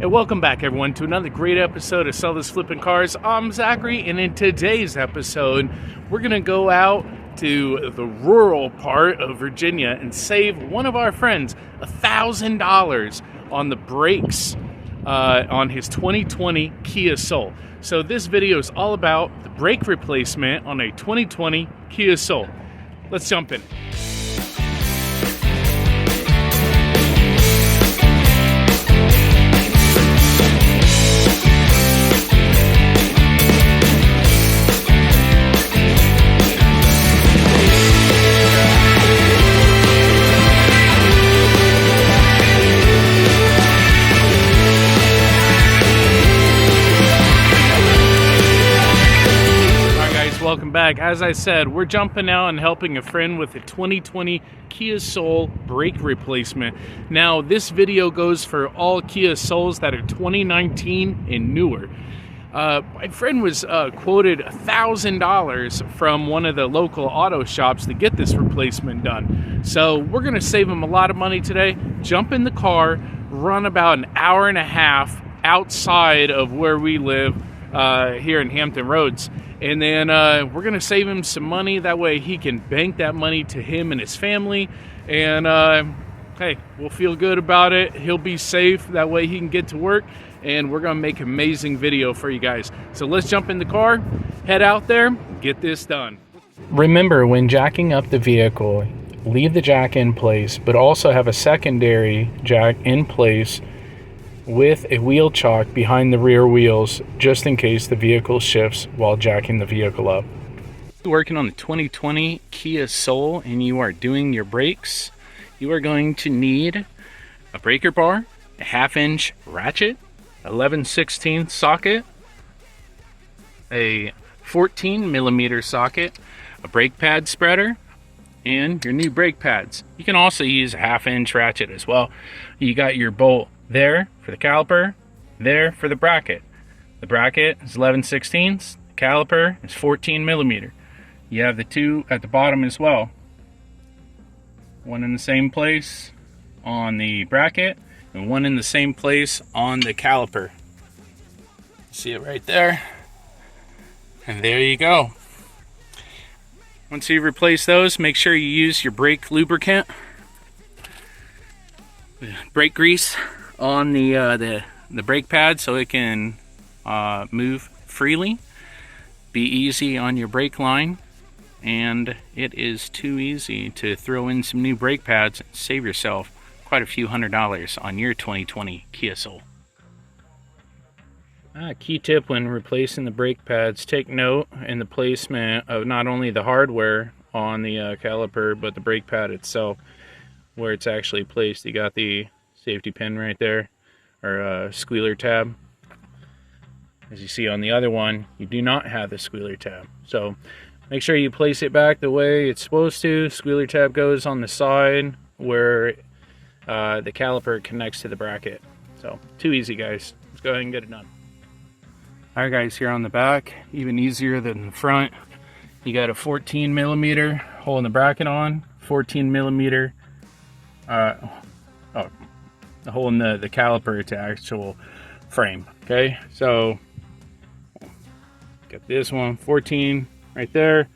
And welcome back, everyone, to another great episode of Sellthoseflippingcars. I'm Zachary, and in today's episode, we're going to go out to the rural part of Virginia and save one of our friends $1,000 on the brakes on his 2020 Kia Soul. So this video is all about the brake replacement on a 2020 Kia Soul. Let's jump in. Welcome back. As I said, we're jumping out and helping a friend with a 2020 Kia Soul brake replacement. Now, this video goes for all Kia Souls that are 2019 and newer. My friend was quoted $1,000 from one of the local auto shops to get this replacement done. So we're going to save him a lot of money today. Jump in the car, run about an hour and a half outside of where we live here in Hampton Roads. And then we're going to save him some money. That way he can bank that money to him and his family. And hey, we'll feel good about it. He'll be safe. That way he can get to work. And we're going to make an amazing video for you guys. So let's jump in the car, head out there, get this done. Remember, when jacking up the vehicle, leave the jack in place, but also have a secondary jack in place with a wheel chock behind the rear wheels, just in case the vehicle shifts while jacking the vehicle up. Working on the 2020 Kia Soul and you are doing your brakes, you are going to need a breaker bar, a 1/2-inch ratchet, 11/16 socket, a 14mm socket, a brake pad spreader, and your new brake pads. You can also use a 1/2-inch ratchet as well. You got your bolt there for the caliper, there for the bracket. The bracket is 11/16, the caliper is 14mm. You have the two at the bottom as well. One in the same place on the bracket and one in the same place on the caliper. See it right there? And there you go. Once you replace those, make sure you use your brake lubricant, brake grease on the brake pad so it can move freely, be easy on your brake line, and it is too easy to throw in some new brake pads and save yourself quite a few $100s on your 2020 Kia Soul. Key tip when replacing the brake pads: take note in the placement of not only the hardware on the caliper but the brake pad itself, where it's actually placed. You got the safety pin right there, or squealer tab. As you see on the other one, you do not have the squealer tab. So make sure you place it back the way it's supposed to. Squealer tab goes on the side where the caliper connects to the bracket. So too easy, guys. Let's go ahead and get it done. Alright guys, here on the back, even easier than the front. You got a 14mm holding the bracket on, 14mm holding the caliper to actual frame. Okay, so got this one, 14 right there,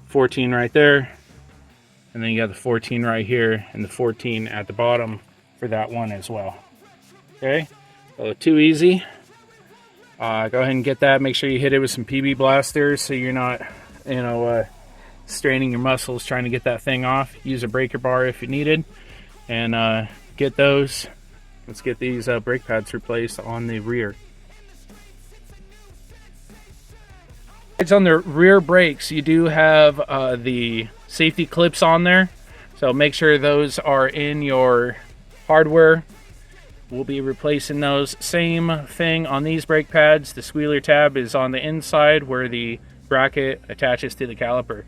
14 right there, and then you got the 14 right here and the 14 at the bottom for that one as well. Okay, so too easy. Go ahead and get that. Make sure you hit it with some PB blasters so you're not, straining your muscles trying to get that thing off. Use a breaker bar if you needed, and get those. Let's get these brake pads replaced on the rear. It's on the rear brakes. You do have the safety clips on there, so make sure those are in your hardware. We'll be replacing those. Same thing on these brake pads. The squealer tab is on the inside where the bracket attaches to the caliper.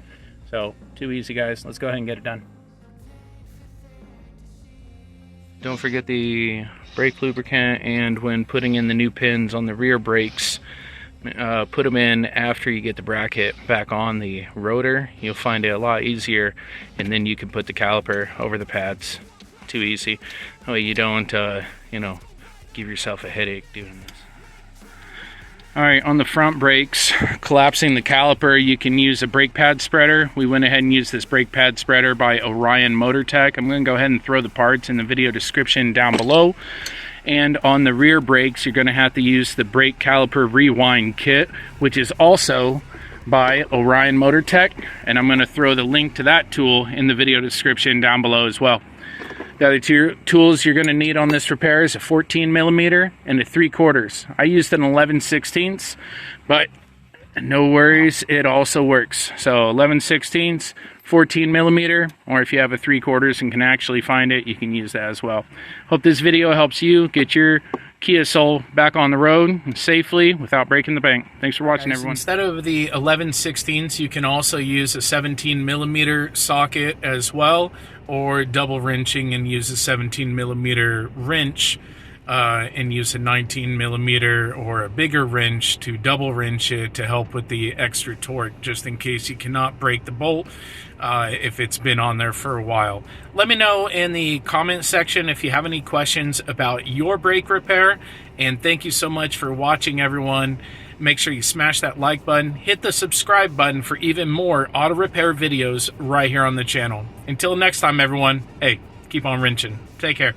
So too easy, guys. Let's go ahead and get it done. Don't forget the brake lubricant, and when putting in the new pins on the rear brakes, put them in after you get the bracket back on the rotor. You'll find it a lot easier, and then you can put the caliper over the pads. Too easy. That way you don't give yourself a headache doing this. All right, on the front brakes, collapsing the caliper, you can use a brake pad spreader. We went ahead and used this brake pad spreader by Orion Motor Tech. I'm going to go ahead and throw the parts in the video description down below. And on the rear brakes, you're going to have to use the brake caliper rewind kit, which is also by Orion Motor Tech. And I'm going to throw the link to that tool in the video description down below as well. The other two tools you're going to need on this repair is a 14mm and a 3/4. I used an 11/16, but no worries, it also works. So 11/16, 14mm, or if you have a 3/4 and can actually find it, you can use that as well. Hope this video helps you get your Kia Soul back on the road safely without breaking the bank. Thanks for watching, everyone. Instead of the 11/16, you can also use a 17mm socket as well, or double wrenching and use a 17mm wrench and use a 19mm or a bigger wrench to double wrench it to help with the extra torque, just in case you cannot break the bolt if it's been on there for a while. Let me know in the comment section if you have any questions about your brake repair, and thank you so much for watching, everyone. Make sure you smash that like button, hit the subscribe button for even more auto repair videos right here on the channel. Until next time, everyone, hey, keep on wrenching. Take care.